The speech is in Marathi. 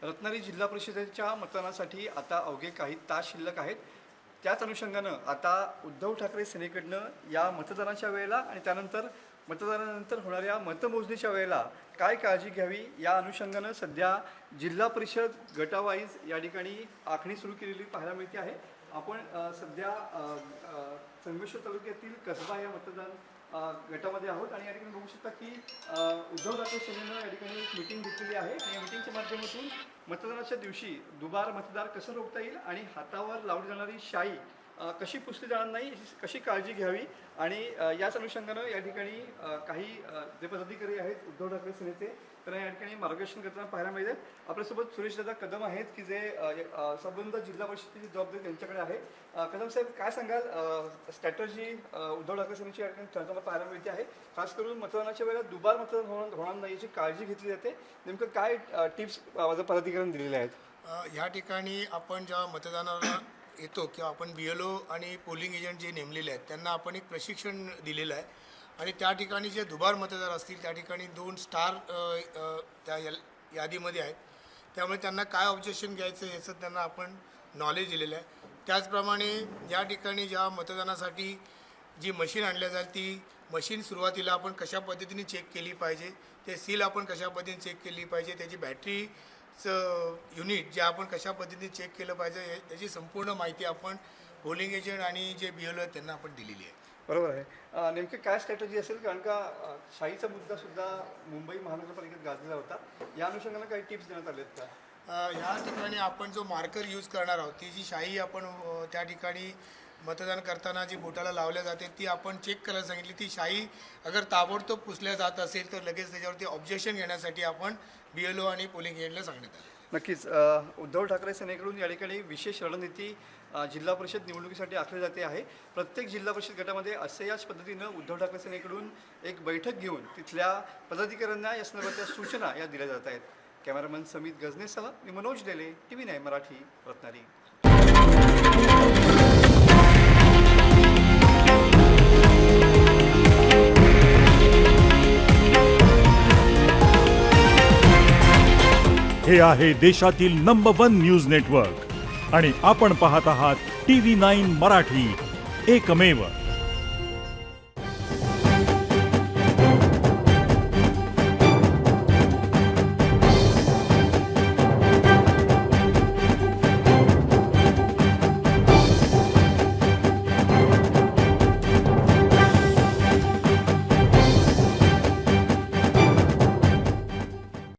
रत्नागिरी जिल्हा परिषदेच्या मतदानासाठी आता अवघे काही तास शिल्लक आहेत। त्याच अनुषंगानं आता उद्धव ठाकरे सेनेकडनं या मतदानाच्या वेळेला आणि त्यानंतर मतदानानंतर होणाऱ्या मतमोजणीच्या वेळेला काय काळजी घ्यावी या अनुषंगानं सध्या जिल्हा परिषद गटावाईज या ठिकाणी आखणी सुरू केलेली पाहायला मिळते आहे। आपण सध्या संगमेश्वर तालुक्यातील कसबा या मतदान गटामध्ये आहोत आणि या ठिकाणी बघू शकता की उद्धव ठाकरे सेनेनं या ठिकाणी एक मीटिंग घेतलेली आहे आणि या मीटिंगच्या माध्यमातून मतदानाच्या दिवशी दुबार मतदार कसं रोखता येईल आणि हातावर लावली जाणारी शाई कशी पुसली जाणार नाही, कशी काळजी घ्यावी आणि याच अनुषंगानं या ठिकाणी काही जे पदाधिकारी आहेत उद्धव ठाकरे सेनेचे तर या ठिकाणी मार्गदर्शन करताना पाहायला मिळते। आपल्यासोबत सुरेशदादा कदम आहेत की जे संबंध जिल्हा परिषदेची जबाबदारी त्यांच्याकडे आहे। कदम साहेब, काय सांगाल, स्ट्रॅटर्जी उद्धव ठाकरे सेनेची या ठिकाणी ठरताना पाहायला मिळते आहे, खास करून मतदानाच्या वेळेला दुबार मतदान होणार नाही याची काळजी घेतली जाते, नेमकं काय टिप्स पदाधिकाऱ्यांनी दिलेल्या आहेत? ह्या ठिकाणी आपण जेव्हा मतदानाला येतो किंवा आपण BLO आणि पोलिंग एजंट जे नेमलेले आहेत त्यांना आपण एक प्रशिक्षण दिलेलं आहे आणि त्या ठिकाणी जे दुबार मतदार असतील त्या ठिकाणी 2 स्टार त्या यादीमध्ये आहेत, त्यामुळे त्यांना काय ऑब्जेक्शन घ्यायचं याचं त्यांना आपण नॉलेज दिलेलं आहे। त्याचप्रमाणे या ठिकाणी ज्या मतदानासाठी जी मशीन आणल्या जाईल ती मशीन सुरुवातीला आपण कशा पद्धतीने चेक केली पाहिजे, ते सील आपण कशा पद्धतीने चेक केली पाहिजे, त्याची बॅटरीचं युनिट जे आपण कशा पद्धतीने चेक केलं पाहिजे याची संपूर्ण माहिती आपण पोलिंग एजंट आणि जे BLO आहेत त्यांना आपण दिलेली आहे। बरोबर आहे। नेमकी काय स्ट्रॅटजी असेल, कारण का शाहीचा मुद्दा सुद्धा मुंबई महानगरपालिकेत गाजलेला होता, या अनुषंगाने काही टिप्स देण्यात आलेत का? ह्या ठिकाणी आपण जो मार्कर यूज करणार आहोत ती जी शाई आपण त्या ठिकाणी मतदान करताना जी बोटाला लावल्या जाते ती आपण चेक करायला सांगितली। ती शाई अगर ताबडतोब पुसल्या जात असेल तर लगेच त्याच्यावरती ऑब्जेक्शन घेण्यासाठी आपण BLO आणि पोलिंग एजंटला सांगण्यात आले। नक्कीच उद्धव ठाकरे सेनेकडून या ठिकाणी विशेष रणनीती जिल्हा परिषद निवडणुकीसाठी आखली जाते आहे। प्रत्येक जिल्हा परिषद गटामध्ये असे याच पद्धतीनं उद्धव ठाकरे सेनेकडून एक बैठक घेऊन तिथल्या पदाधिकाऱ्यांना या संदर्भातल्या सूचना या दिल्या जात आहेत। कॅमेरामन समित गजनेसह मी मनोज डेले, TV9 मराठी, रत्नागिरी। हे आहे देशातील नंबर 1 न्यूज नेटवर्क आणि आपण पाहत आहात TV9 मराठी, एकमेव।